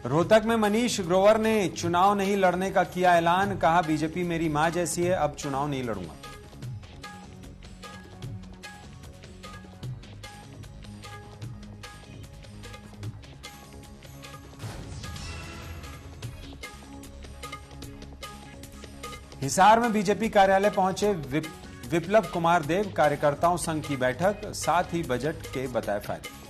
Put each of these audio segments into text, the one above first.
रोहतक में मनीष ग्रोवर ने चुनाव नहीं लड़ने का किया ऐलान। कहा, बीजेपी मेरी मां जैसी है, अब चुनाव नहीं लड़ूंगा। हिसार में बीजेपी कार्यालय पहुंचे विप्लव कुमार देव। कार्यकर्ताओं संघ की बैठक, साथ ही बजट के बताए फायदे।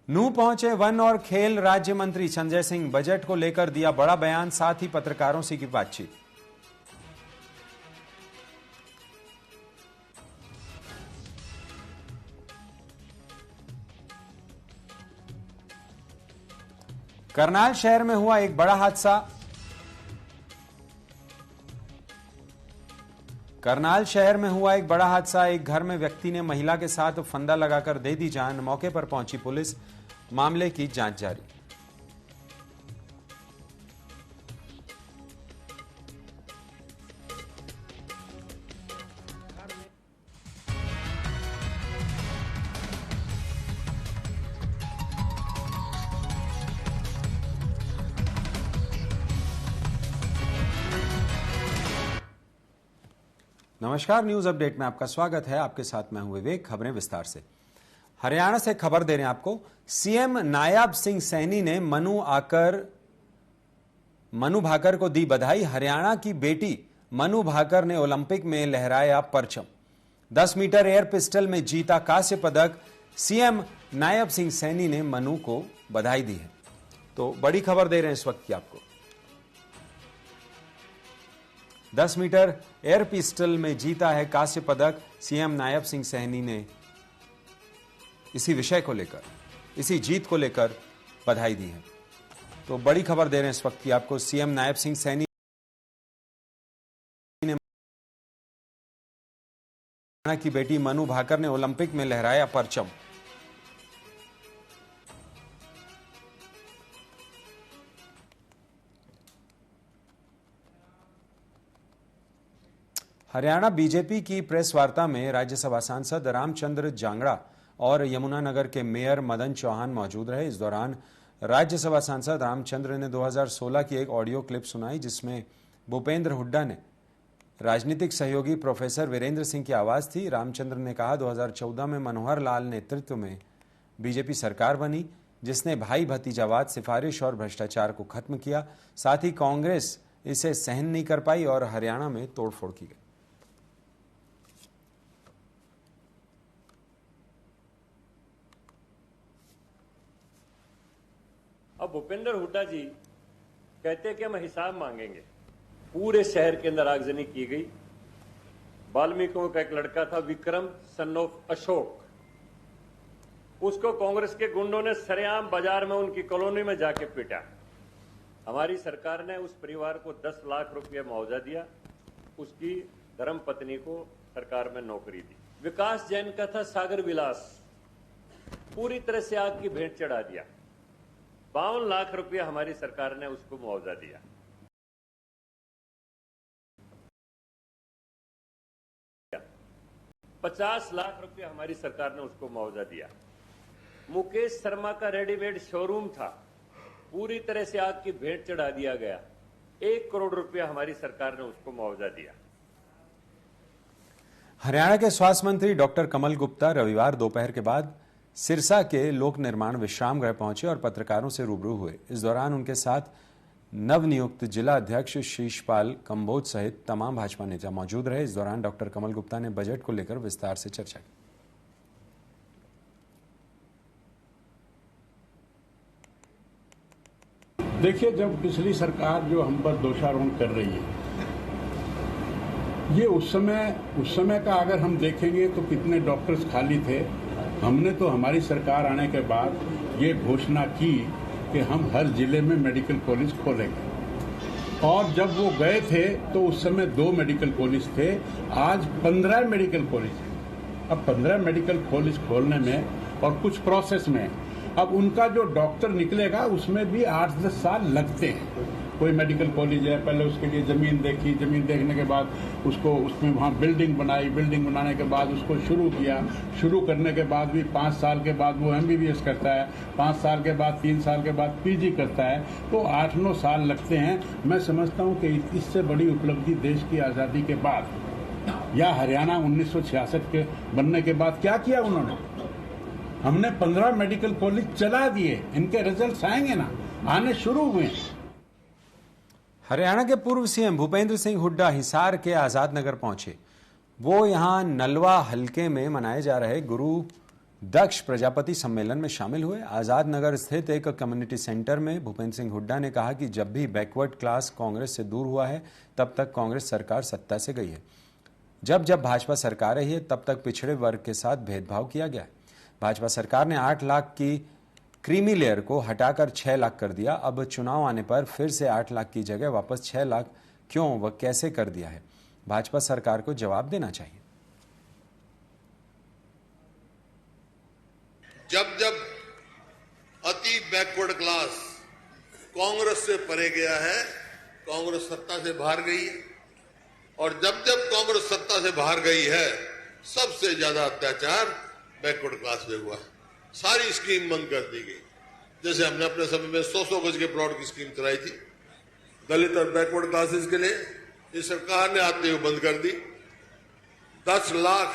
नूंह पहुंचे वन और खेल राज्य मंत्री संजय सिंह। बजट को लेकर दिया बड़ा बयान, साथ ही पत्रकारों से की बातचीत। करनाल शहर में हुआ एक बड़ा हादसा। करनाल शहर में हुआ एक बड़ा हादसा। एक घर में व्यक्ति ने महिला के साथ फंदा लगाकर दे दी जान। मौके पर पहुंची पुलिस, मामले की जांच जारी। नमस्कार, न्यूज अपडेट में आपका स्वागत है। आपके साथ मैं हूं विवेक। खबरें विस्तार से। हरियाणा से खबर दे रहे हैं आपको। सीएम नायब सिंह सैनी ने मनु भाकर को दी बधाई। हरियाणा की बेटी मनु भाकर ने ओलंपिक में लहराया परचम। 10 मीटर एयर पिस्टल में जीता कांस्य पदक। सीएम नायब सिंह सैनी ने मनु को बधाई दी है। तो बड़ी खबर दे रहे हैं इस वक्त की आपको। 10 मीटर एयर पिस्टल में जीता है कांस्य पदक। सीएम नायब सिंह सैनी ने इसी विषय को लेकर, इसी जीत को लेकर बधाई दी है। तो बड़ी खबर दे रहे हैं इस वक्त की आपको। सीएम नायब सिंह सैनी ने हरियाणा की बेटी मनु भाकर ने ओलंपिक में लहराया परचम। हरियाणा बीजेपी की प्रेस वार्ता में राज्यसभा सांसद रामचंद्र जांगड़ा और यमुनानगर के मेयर मदन चौहान मौजूद रहे। इस दौरान राज्यसभा सांसद रामचंद्र ने 2016 की एक ऑडियो क्लिप सुनाई, जिसमें भूपेंद्र हुड्डा ने राजनीतिक सहयोगी प्रोफेसर वीरेंद्र सिंह की आवाज थी। रामचंद्र ने कहा, 2014 में मनोहर लाल नेतृत्व में बीजेपी सरकार बनी, जिसने भाई भतीजावाद, सिफारिश और भ्रष्टाचार को खत्म किया। साथ ही कांग्रेस इसे सहन नहीं कर पाई और हरियाणा में तोड़फोड़ की गई। अब भूपेंद्र हुड्डा जी कहते कि हम हिसाब मांगेंगे। पूरे शहर के अंदर आगजनी की गई। वाल्मीकियों का एक लड़का था विक्रम सन ऑफ अशोक, उसको कांग्रेस के गुंडों ने सरेआम बाजार में उनकी कॉलोनी में जाके पीटा। हमारी सरकार ने उस परिवार को 10 लाख रुपया मुआवजा दिया। उसकी धर्मपत्नी को सरकार में नौकरी दी। विकास जैन का था सागर विलास, पूरी तरह से आग की भेंट चढ़ा दिया। 52 लाख रुपया हमारी सरकार ने उसको मुआवजा दिया। $50 लाख रुपया हमारी सरकार ने उसको मुआवजा दिया। मुकेश शर्मा का रेडीमेड शोरूम था, पूरी तरह से आग की भेंट चढ़ा दिया गया। 1 करोड़ रुपया हमारी सरकार ने उसको मुआवजा दिया। हरियाणा के स्वास्थ्य मंत्री डॉक्टर कमल गुप्ता रविवार दोपहर के बाद सिरसा के लोक निर्माण विश्राम गृह पहुंचे और पत्रकारों से रूबरू हुए। इस दौरान उनके साथ नवनियुक्त जिला अध्यक्ष शीशपाल कंबोज सहित तमाम भाजपा नेता मौजूद रहे। इस दौरान डॉक्टर कमल गुप्ता ने बजट को लेकर विस्तार से चर्चा की। देखिए, जब पिछली सरकार जो हम पर दोषारोपण कर रही है, ये उस समय का अगर हम देखेंगे तो कितने डॉक्टर्स खाली थे। हमने तो हमारी सरकार आने के बाद ये घोषणा की कि हम हर जिले में मेडिकल कॉलेज खोलेंगे, और जब वो गए थे तो उस समय 2 मेडिकल कॉलेज थे, आज 15 मेडिकल कॉलेज है। अब 15 मेडिकल कॉलेज खोलने में और कुछ प्रोसेस में अब उनका जो डॉक्टर निकलेगा उसमें भी 8-10 साल लगते हैं। कोई मेडिकल कॉलेज है, पहले उसके लिए जमीन देखी, जमीन देखने के बाद उसको उसमें वहाँ बिल्डिंग बनाई, बिल्डिंग बनाने के बाद उसको शुरू किया। शुरू करने के बाद भी 5 साल के बाद वो MBBS करता है, 5 साल के बाद 3 साल के बाद PG करता है, तो 8-9 साल लगते हैं। मैं समझता हूँ कि इससे बड़ी उपलब्धि देश की आज़ादी के बाद या हरियाणा 1966 के बनने के बाद क्या किया उन्होंने। हमने 15 मेडिकल कॉलेज चला दिए, इनके रिजल्ट्स आएंगे ना, आने शुरू हुए। हरियाणा के पूर्व CM भूपेंद्र सिंह हुड्डा हिसार के आजाद नगर पहुंचे। वो यहां नलवा हलके में मनाए जा रहे गुरु दक्ष प्रजापति सम्मेलन में शामिल हुए। आजाद नगर स्थित एक कम्युनिटी सेंटर में भूपेंद्र सिंह हुड्डा ने कहा कि जब भी बैकवर्ड क्लास कांग्रेस से दूर हुआ है तब तक कांग्रेस सरकार सत्ता से गई है। जब जब भाजपा सरकार रही है तब तक पिछड़े वर्ग के साथ भेदभाव किया गया है। भाजपा सरकार ने 8 लाख की क्रीमी लेयर को हटाकर 6 लाख कर दिया। अब चुनाव आने पर फिर से 8 लाख की जगह वापस 6 लाख क्यों व कैसे कर दिया है, भाजपा सरकार को जवाब देना चाहिए। जब जब अति बैकवर्ड क्लास कांग्रेस से परे गया है, कांग्रेस सत्ता से बाहर गई है, और जब जब कांग्रेस सत्ता से बाहर गई है सबसे ज्यादा अत्याचार बैकवर्ड क्लास पे हुआ। सारी स्कीम बंद कर दी गई। जैसे हमने अपने समय में 100-100 गज के प्लॉट की स्कीम चलाई थी दलित और बैकवर्ड क्लासेस के लिए, इस सरकार ने आते हुए बंद कर दी। 10 लाख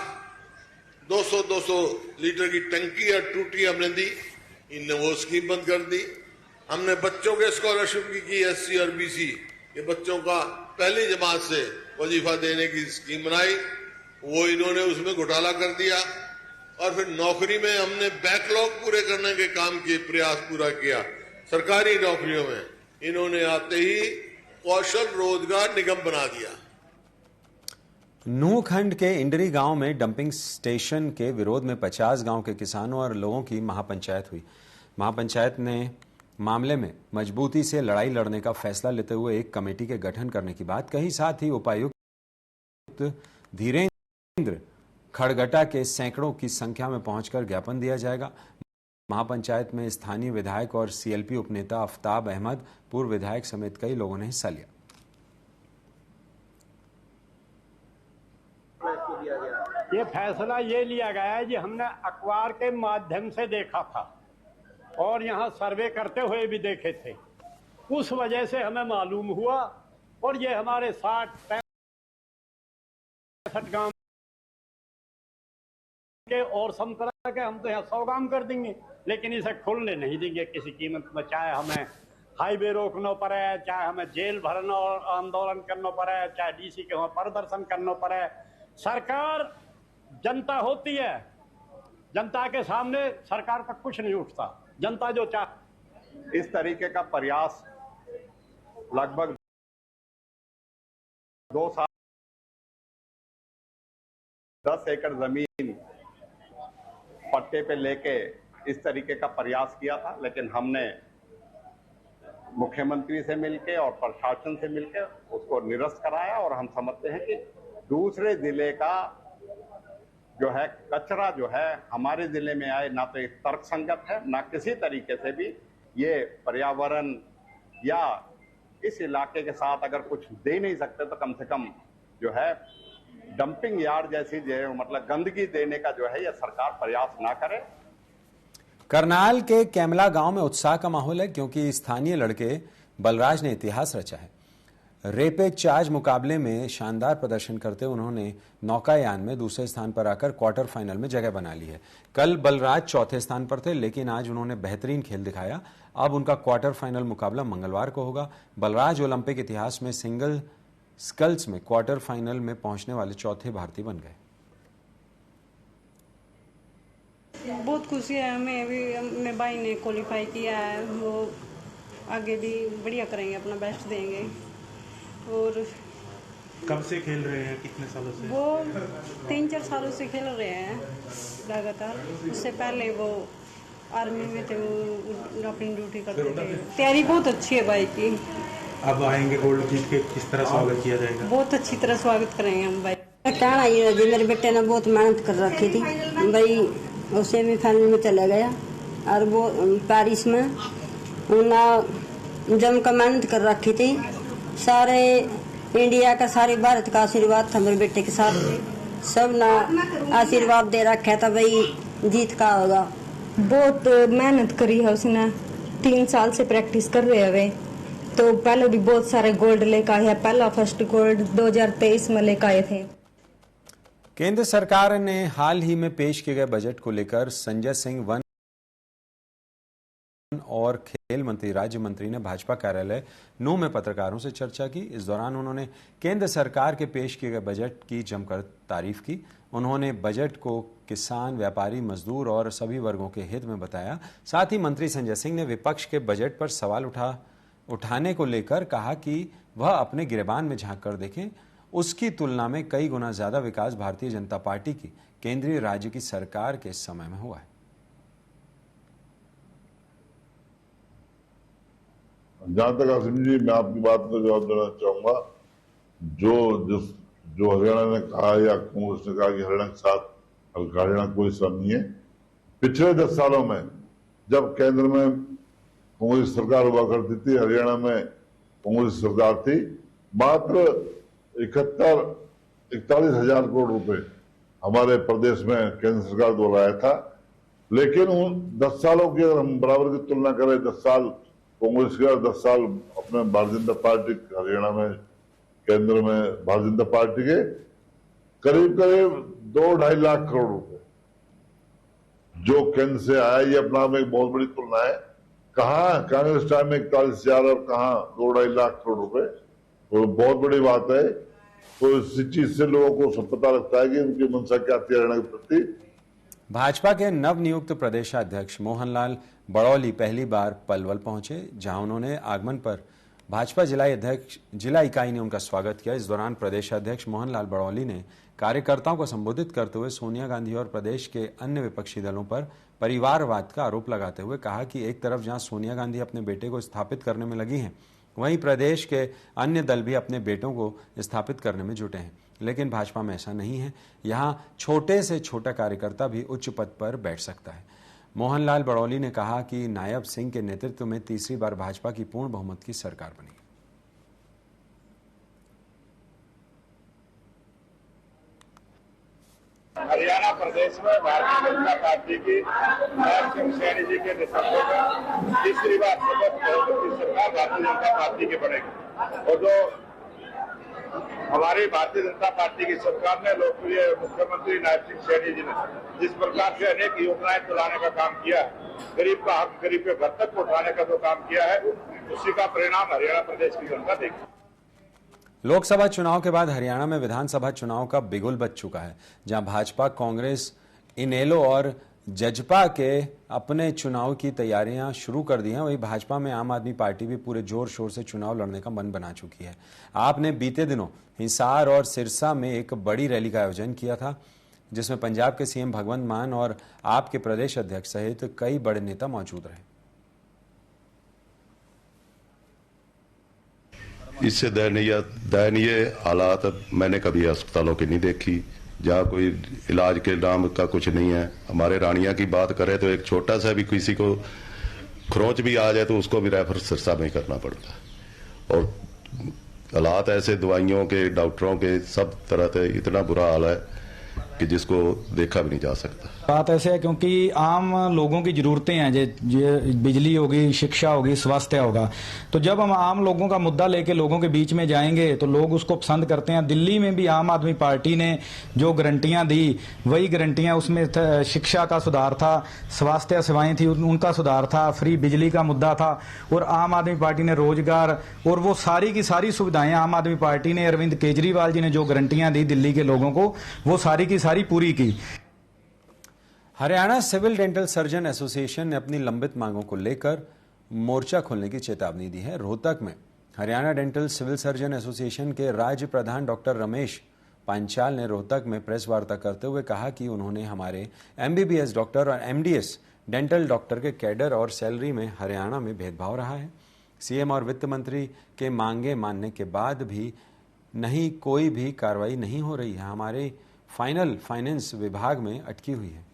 200 लीटर की टंकी या टूटी हमने दी, इनने वो स्कीम बंद कर दी। हमने बच्चों के स्कॉलरशिप की SC और BC के बच्चों का पहली जमात से वजीफा देने की स्कीम बनाई, वो इन्होंने उसमें घोटाला कर दिया। और फिर नौकरी में हमने बैकलॉग पूरे करने के काम के प्रयास पूरा किया। सरकारी नौकरियों में इन्होंने आते ही कौशल रोजगार निगम बना दिया। नूह खंड के इंडरी गांव में डंपिंग स्टेशन के विरोध में 50 गांव के किसानों और लोगों की महापंचायत हुई। महापंचायत ने मामले में मजबूती से लड़ाई लड़ने का फैसला लेते हुए एक कमेटी के गठन करने की बात कही। साथ ही उपायुक्त धीरेन्द्र खड़गटा के सैकड़ों की संख्या में पहुंचकर ज्ञापन दिया जाएगा। महापंचायत में स्थानीय विधायक और CLP उपनेता आफ्ताब अहमद, पूर्व विधायक समेत कई लोगों ने हिस्सा लिया। ये फैसला ये लिया गया है जी, हमने अखबार के माध्यम से देखा था और यहाँ सर्वे करते हुए भी देखे थे, उस वजह से हमें मालूम हुआ। और ये हमारे 60-65 गांव के और समकरा के हम तो यहाँ 100 काम कर देंगे, लेकिन इसे खुलने नहीं देंगे किसी कीमत में। चाहे हमें हाईवे रोकना पड़े, चाहे हमें जेल भरना और आंदोलन करना पड़े, चाहे DC के वहां प्रदर्शन करना पड़े। सरकार जनता होती है, जनता के सामने सरकार का कुछ नहीं उठता। जनता जो चाहे, इस तरीके का प्रयास लगभग 2 साल 10 एकड़ जमीन पट्टे पे लेके इस तरीके का प्रयास किया था, लेकिन हमने मुख्यमंत्री से मिलके और प्रशासन से मिलके उसको निरस्त कराया। और हम समझते हैं कि दूसरे जिले का जो है कचरा जो है हमारे जिले में आए, ना तो एक तर्कसंगत है, ना किसी तरीके से भी ये पर्यावरण या इस इलाके के साथ अगर कुछ दे नहीं सकते तो कम से कम जो है डंपिंग यार्ड जैसी जो मतलब गंदगी देने का जो है ये सरकार प्रयास ना करे। करनाल के कैमला गांव में उत्साह का माहौल है क्योंकि स्थानीय लड़के बलराज ने इतिहास रचा है। रेपे चार्ज मुकाबले में शानदार प्रदर्शन करते उन्होंने नौकायान में दूसरे स्थान पर आकर क्वार्टर फाइनल में जगह बना ली है। कल बलराज चौथे स्थान पर थे, लेकिन आज उन्होंने बेहतरीन खेल दिखाया। अब उनका क्वार्टर फाइनल मुकाबला मंगलवार को होगा। बलराज ओलंपिक इतिहास में सिंगल स्कल्स में क्वार्टर फाइनल में पहुंचने वाले चौथे भारतीय बन गए। बहुत खुशी है हमें भी, मेरे भाई ने क्वालिफाई किया है, वो आगे भी बढ़िया करेंगे, अपना बेस्ट देंगे। और कब से खेल रहे हैं, कितने सालों से? वो 3-4 सालों से खेल रहे हैं लगातार। उससे पहले वो आर्मी में थे, वो अपनी ड्यूटी करते थे। तैयारी बहुत अच्छी है भाई की। अब आएंगे गोल्ड जीत के, किस तरह स्वागत किया जाएगा? बहुत अच्छी तरह स्वागत करेंगे हम भाई। कहना ये जी, मेरे बेटे ने बहुत मेहनत कर रखी थी भाई, वो सेमीफाइनल में चला गया और वो पेरिस में जमकर मेहनत कर रखी थी। सारे इंडिया का, सारे भारत का आशीर्वाद था मेरे बेटे के साथ। सब ना आशीर्वाद दे रखा था भाई जीत का होगा। बहुत मेहनत करी है उसने, 3 साल से प्रैक्टिस कर रहे हैं वे। तो पहले भी बहुत सारे गोल्ड लेकर आए हैं। पहला फर्स्ट गोल्ड 2023 में लेकर आए थे। केंद्र सरकार ने हाल ही में पेश किए गए बजट को लेकर संजय सिंह वन और खेल मंत्री राज्य मंत्री ने भाजपा कार्यालय नूंह में पत्रकारों से चर्चा की। इस दौरान उन्होंने केंद्र सरकार के पेश किए गए बजट की जमकर तारीफ की। उन्होंने बजट को किसान, व्यापारी, मजदूर और सभी वर्गों के हित में बताया। साथ ही मंत्री संजय सिंह ने विपक्ष के बजट पर सवाल उठाने को लेकर कहा कि वह अपने गिरेबान में झांक कर देखें। उसकी तुलना में कई गुना ज्यादा विकास भारतीय जनता पार्टी की केंद्रीय राज्य की सरकार के समय में हुआ है। जहां तक आसिम जी, मैं आपकी बात का जवाब देना चाहूंगा। जो हरियाणा ने कहा या कांग्रेस ने कहा कि हरियाणा के साथ हरियाणा कोई सम नहीं है। पिछले 10 सालों में जब केंद्र में कांग्रेस सरकार हुआ करती थी, हरियाणा में कांग्रेस सरकार थी, मात्र 41 हजार करोड़ रुपए हमारे प्रदेश में केंद्र सरकार द्वारा आया था। लेकिन उन 10 सालों की अगर हम बराबर की तुलना करें, 10 साल कांग्रेस के और 10 साल अपने भारतीय जनता पार्टी हरियाणा में केंद्र में भारतीय जनता पार्टी के, करीब 2-2.5 लाख करोड़ रुपए जो केंद्र से आया, ये अपना में एक बहुत बड़ी तुलना है। कहाँ कांग्रेस टाइम में 41,000 और कहाँ 2-2.5 लाख करोड़ रुपए, तो बहुत बड़ी बात है। तो इस चीज से लोगों को सब पता लगता है कि उनकी मंशा क्या थी हरियाणा के प्रति। भाजपा के नवनियुक्त प्रदेशाध्यक्ष मोहनलाल बड़ौली पहली बार पलवल पहुंचे, जहां उन्होंने आगमन पर भाजपा जिला इकाई ने उनका स्वागत किया। इस दौरान प्रदेशाध्यक्ष मोहनलाल बड़ौली ने कार्यकर्ताओं को संबोधित करते हुए सोनिया गांधी और प्रदेश के अन्य विपक्षी दलों पर परिवारवाद का आरोप लगाते हुए कहा कि एक तरफ जहां सोनिया गांधी अपने बेटे को स्थापित करने में लगी हैं, वहीं प्रदेश के अन्य दल भी अपने बेटों को स्थापित करने में जुटे हैं। लेकिन भाजपा में ऐसा नहीं है। यहां छोटे से छोटा कार्यकर्ता भी उच्च पद पर बैठ सकता है। मोहनलाल बड़ौली ने कहा कि नायब सिंह के नेतृत्व में तीसरी बार भाजपा की पूर्ण बहुमत की सरकार बनी। हरियाणा प्रदेश में भारतीय जनता पार्टी की नायब सिंह सैनी जी के नेतृत्व में तीसरी बार शपथ बहुमत की सरकार भारतीय जनता पार्टी की बनेगी। और जो हमारी भारतीय जनता पार्टी की सरकार ने लोकप्रिय मुख्यमंत्री नायब सिंह सैनी जी ने जिस प्रकार से अनेक योजनाएं चलाने का काम किया है, गरीब का हक गरीब के घर तक पहुंचाने का जो काम किया है, उसी का परिणाम हरियाणा प्रदेश की जनता देगी। लोकसभा चुनाव के बाद हरियाणा में विधानसभा चुनाव का बिगुल बज चुका है, जहां भाजपा, कांग्रेस, इनेलो और जजपा के अपने चुनाव की तैयारियां शुरू कर दी हैं। वहीं भाजपा में आम आदमी पार्टी भी पूरे जोर शोर से चुनाव लड़ने का मन बना चुकी है। आपने बीते दिनों हिसार और सिरसा में एक बड़ी रैली का आयोजन किया था, जिसमें पंजाब के सीएम भगवंत मान और आपके प्रदेश अध्यक्ष सहित कई बड़े नेता मौजूद रहे। इससे दयनीय हालात मैंने कभी अस्पतालों की नहीं देखी, जहाँ कोई इलाज के नाम का कुछ नहीं है। हमारे रानिया की बात करें तो एक छोटा सा भी किसी को खरोंच भी आ जाए तो उसको भी रेफर सिरसा में करना पड़ता है। और हालात ऐसे, दवाइयों के, डॉक्टरों के, सब तरह से इतना बुरा हाल है कि जिसको देखा भी नहीं जा सकता। बात ऐसे है क्योंकि आम लोगों की जरूरतें हैं, जो बिजली होगी, शिक्षा होगी, स्वास्थ्य होगा। तो जब हम आम लोगों का मुद्दा लेके लोगों के बीच में जाएंगे तो लोग उसको पसंद करते हैं। दिल्ली में भी आम आदमी पार्टी ने जो गारंटियां दी, वही गारंटियां, उसमें शिक्षा का सुधार था, स्वास्थ्य सेवाएं थी उनका सुधार था, फ्री बिजली का मुद्दा था, और आम आदमी पार्टी ने रोजगार और वो सारी की सारी सुविधाएं आम आदमी पार्टी ने, अरविंद केजरीवाल जी ने जो गारंटियां दी दिल्ली के लोगों को, वो सारी की सारी पूरी की। Haryana civil dental surgeon association ने अपनी लंबित मांगों को लेकर मोर्चा खोलने की चेतावनी दी है। रोहतक में Haryana dental civil surgeon association के राज्य प्रधान डॉक्टर रमेश पांचाल ने रोहतक में प्रेस वार्ता करते हुए कहा कि उन्होंने हमारे एमबीबीएस डॉक्टर और एमडीएस डेंटल डॉक्टर के कैडर और सैलरी में हरियाणा में भेदभाव रहा है। सीएम और वित्त मंत्री के मांगे मानने के बाद भी नहीं कोई भी कार्रवाई नहीं हो रही है। हमारे फाइनेंस विभाग में अटकी हुई है।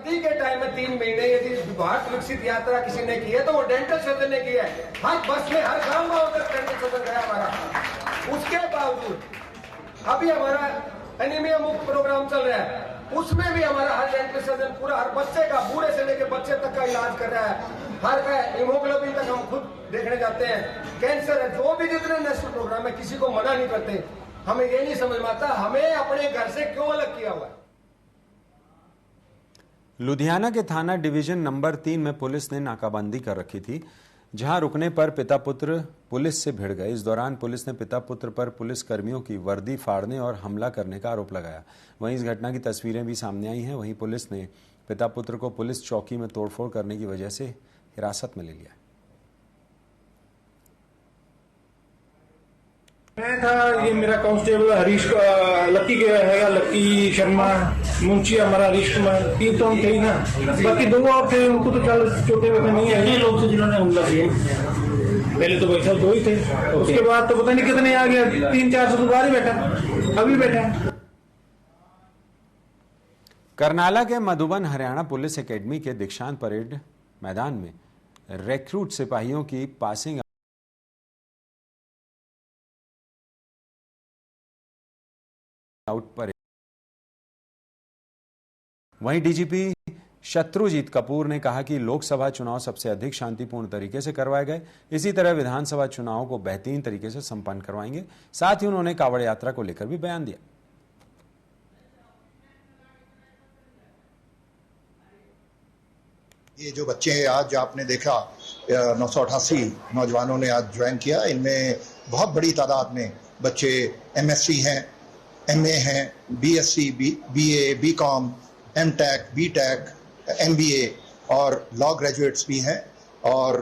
भर्ती के टाइम में 3 महीने यदि भारत विकसित यात्रा किसी ने की है तो वो डेंटल सर्जन ने की है। हर बस में हर गांव तक डेंटल सर्जन गया हमारा। उसके बावजूद अभी हमारा एनीमिया मुक्त प्रोग्राम चल रहा है, उसमें भी हमारा हर डेंटल सर्जन पूरा हर बच्चे का, बूढ़े से लेकर बच्चे तक का इलाज कर रहा है। हर का हीमोग्लोबिन तक हम खुद देखने जाते हैं। कैंसर है, जो भी जितने नेशनल प्रोग्राम है किसी को मना नहीं करते। हमें ये नहीं समझ में आता हमें अपने घर से क्यों अलग किया हुआ है। लुधियाना के थाना डिवीजन नंबर 3 में पुलिस ने नाकाबंदी कर रखी थी, जहां रुकने पर पिता पुत्र पुलिस से भिड़ गए। इस दौरान पुलिस ने पिता पुत्र पर पुलिस कर्मियों की वर्दी फाड़ने और हमला करने का आरोप लगाया। वहीं इस घटना की तस्वीरें भी सामने आई हैं। वहीं पुलिस ने पिता पुत्र को पुलिस चौकी में तोड़फोड़ करने की वजह से हिरासत में ले लिया। मैं था, ये मेरा कांस्टेबल हरीश लक्की के है, लक्की शर्मा, मुंशी हमारा हरीश कुमार, 3 तो हम थे ही ना। बाकी 2 और थे, उनको तो चल छोटे बच्चे नहीं है। ये लोग थे जिन्होंने हमला किया। पहले तो भाई साहब 2 ही थे, उसके बाद तो पता नहीं कितने आ गया, 3-4 तो बाहर ही बैठा, अभी बैठा। करनाला के मधुबन हरियाणा पुलिस एकेडमी के दीक्षांत परेड मैदान में रिक्रूट सिपाहियों की पासिंग आउट परेड। वहीं डीजीपी शत्रुजीत कपूर ने कहा कि लोकसभा चुनाव सबसे अधिक शांतिपूर्ण तरीके से करवाए गए। इसी तरह विधानसभा चुनाव को बेहतरीन तरीके से संपन्न करवाएंगे। साथ ही उन्होंने कांवड़ यात्रा को लेकर भी बयान दिया। ये जो बच्चे आज आपने देखा 988 नौजवानों ने आज ज्वाइन किया, इनमें बहुत बड़ी तादाद में बच्चे एमएससी हैं, एमए हैं, BSc, BA, BCom, MTech, BTech, MBA और लॉ ग्रेजुएट्स भी हैं। और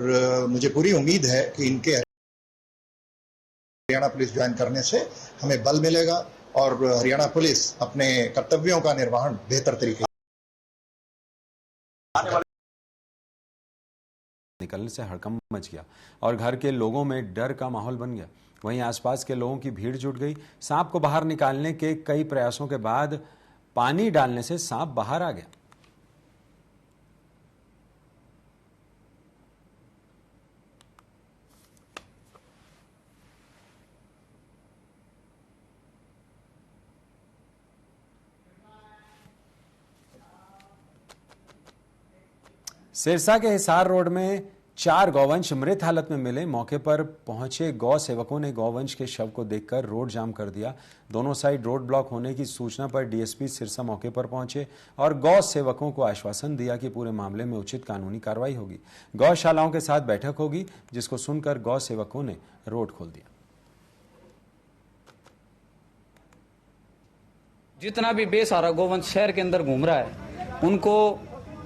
मुझे पूरी उम्मीद है कि इनके हरियाणा पुलिस ज्वाइन करने से हमें बल मिलेगा और हरियाणा पुलिस अपने कर्तव्यों का निर्वहन बेहतर तरीके निकलने से हड़कंप मच गया और घर के लोगों में डर का माहौल बन गया। वहीं आसपास के लोगों की भीड़ जुट गई। सांप को बाहर निकालने के कई प्रयासों के बाद पानी डालने से सांप बाहर आ गया। सिरसा के हिसार रोड में 4 गौवंश मृत हालत में मिले। मौके पर पहुंचे गौ सेवकों ने गौवंश के शव को देखकर रोड जाम कर दिया। दोनों साइड रोड ब्लॉक होने की सूचना पर डीएसपी सिरसा मौके पर पहुंचे और गौ सेवकों को आश्वासन दिया कि पूरे मामले में उचित कानूनी कार्रवाई होगी। गौशालाओं के साथ बैठक होगी, जिसको सुनकर गौ सेवकों ने रोड खोल दिया। जितना भी बेसहारा गौवंश शहर के अंदर घूम रहा है, उनको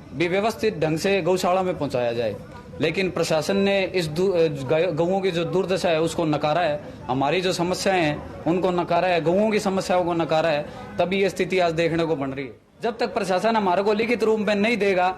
भी व्यवस्थित ढंग से गौशाला में पहुंचाया जाए। लेकिन प्रशासन ने इस गौओं की जो दुर्दशा है उसको नकारा है। हमारी जो समस्याएं हैं उनको नकारा है, गौओं की समस्याओं को नकारा है, तभी ये स्थिति आज देखने को बन रही है। जब तक प्रशासन हमारे को लिखित रूप में नहीं देगा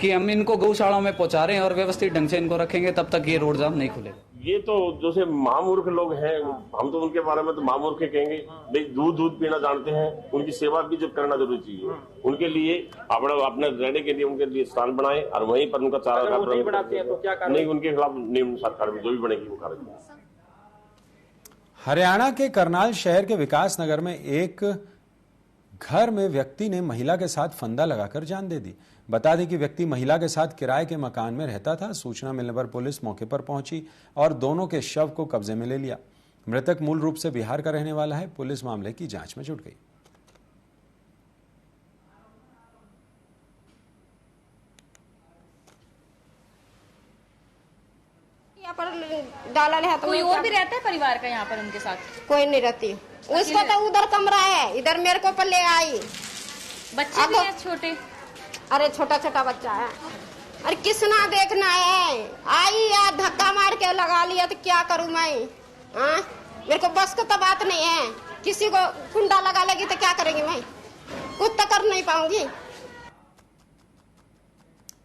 कि हम इनको गौशालाओं में पहुंचा रहे हैं और व्यवस्थित ढंग से इनको रखेंगे, तब तक ये रोड जाम नहीं खुलेगा। ये तो जैसे महामूर्ख लोग हैं, हम तो उनके बारे में तो महामूर्ख कहेंगे। दूध पीना जानते हैं, उनकी सेवा भी जो करना जरूरी चाहिए। उनके लिए अपने रहने के लिए उनके लिए स्थान बनाए और वहीं पर उनका चारा नहीं बनाते हैं तो क्या नहीं, उनके खिलाफ नियम सरकार जो भी बनेगी वो करेगी। हरियाणा के करनाल शहर के विकास नगर में एक घर में व्यक्ति ने महिला के साथ फंदा लगाकर जान दे दी। बता दें कि व्यक्ति महिला के साथ किराए के मकान में रहता था। सूचना मिलने पर पुलिस मौके पर पहुंची और दोनों के शव को कब्जे में ले लिया। मृतक मूल रूप से बिहार का रहने वाला है। पुलिस मामले की जांच में जुट गई। यहाँ पर डाला है तो कोई और भी रहता है परिवार का यहाँ पर उनके साथ? कोई नहीं रहती। उसको तो उधर कमरा है, इधर मेरे को पर ले आई। बच्चे भी हैं छोटे? अरे छोटा छोटा बच्चा है। अरे किसना देखना है, आई या धक्का मार के लगा लिया तो क्या करूं मैं? मेरे को बस का तो बात नहीं है। किसी को कुंडा लगा लेगी तो क्या करेंगी मैं? कुछ तो कर नहीं पाऊंगी।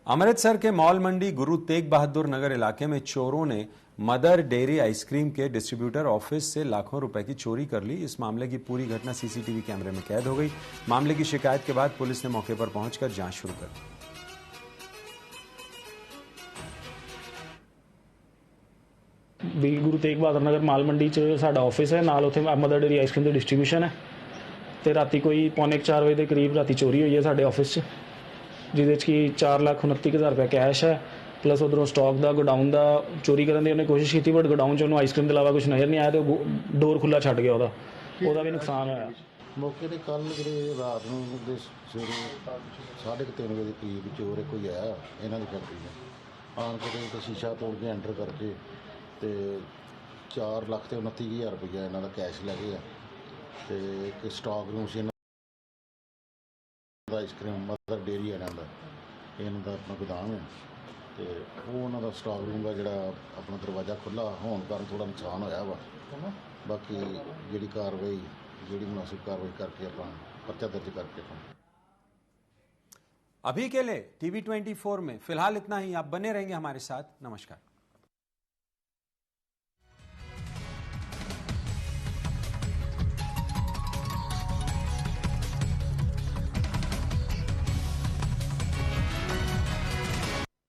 अमृतसर के मॉल मंडी गुरु तेग बहादुर नगर इलाके में चोरों ने मदर डेयरी आइसक्रीम के डिस्ट्रीब्यूटर ऑफिस से लाखों रुपए की चोरी कर ली। इस मामले की पूरी घटना सीसीटीवी कैमरे में कैद हो गई। मामले की शिकायत के बाद पुलिस ने मौके पर पहुंचकर जांच शुरू कर दी। ਵੀ ਗੁਰੂ ਤੇਗ ਬਹਾਦਰ ਨਗਰ ਮਾਲ ਮੰਡੀ 'ਚ ਸਾਡਾ ਆਫਿਸ ਹੈ, ਨਾਲ ਉੱਥੇ ਮਦਰ ਡੇਰੀ ਆਈਸਕ੍ਰੀਮ ਦੀ ਡਿਸਟ੍ਰੀਬਿਊਸ਼ਨ ਹੈ। ਤੇ ਰਾਤੀ ਕੋਈ 3:45 ਵਜੇ ਦੇ ਕਰੀਬ ਰਾਤੀ ਚੋਰੀ ਹੋਈ ਹੈ ਸਾਡੇ ਆਫਿਸ 'ਚ, ਜਿਹਦੇ 'ਚ ਕਿ 4,29,000 ਰੁਪਏ ਕੈਸ਼ ਹੈ, ਪਲੱਸ ਉਧਰੋਂ ਸਟਾਕ ਦਾ ਗੋਡਾਊਨ ਦਾ ਚੋਰੀ ਕਰਨ ਦੀ ਉਹਨੇ ਕੋਸ਼ਿਸ਼ ਕੀਤੀ, ਬਟ ਗੋਡਾਊਨ 'ਚ ਉਹਨੂੰ ਆਈਸਕ੍ਰੀਮ ਦੇ ਇਲਾਵਾ ਕੁਝ ਨਜ਼ਰ ਨਹੀਂ ਆਇਆ ਤੇ ਡੋਰ ਖੁੱਲਾ ਛੱਡ ਗਿਆ, ਉਹਦਾ ਵੀ ਨੁਕਸਾਨ ਹੋਇਆ। ਮੌਕੇ ਤੇ ਕੱਲ ਜਿਹੜੇ ਰਾਤ ਨੂੰ ਸਵੇਰੇ 3:30 ਵਜੇ ਦੇ ਕਰੀਬ ਚੋਰ ਕੋਈ ਆਇਆ ਇਹਨਾਂ ਦੀ ਫੈਕਟਰੀ ਦਾ, ਆਣ ਕੇ ਸ਼ੀਸ਼ਾ ਤੋੜ ਕੇ ਐਂਟਰ ਕਰਕੇ ਤੇ 4,29,000 ਰੁਪਇਆ ਇਹਨਾਂ ਦਾ ਕੈਸ਼ ਲੈ ਗਏ ਆ ਤੇ ਇੱਕ ਸਟਾਕ ਰੂਮ ਸੀ ਇਹਨਾਂ ਦਾ, ਆਈਸਕ੍ਰੀਮ ਮਦਰ ਡੇਅਰੀ ਇਹਨਾਂ ਦਾ ਆਪਣਾ ਗੋਦਾਮ ਹੈ ਤੇ ਉਹ ਉਹਨਾਂ ਦਾ ਸਟਾਕ ਰੂਮ ਦਾ ਜਿਹੜਾ ਆਪਣਾ ਦਰਵਾਜ਼ਾ ਖੁੱਲ੍ਹਾ ਹੋਣ ਕਾਰਨ ਥੋੜਾ ਨੁਕਸਾਨ ਹੋਇਆ ਵਾ। ਬਾਕੀ ਜਿਹੜੀ ਕਾਰਵਾਈ ਜਿਹੜੀ ਮੁਨਾਸਿਬ कार्रवाई करके अपना पर्चा दर्ज करके अभी के लिए TV24 में फिलहाल इतना ही। आप बने रहेंगे हमारे साथ। नमस्कार।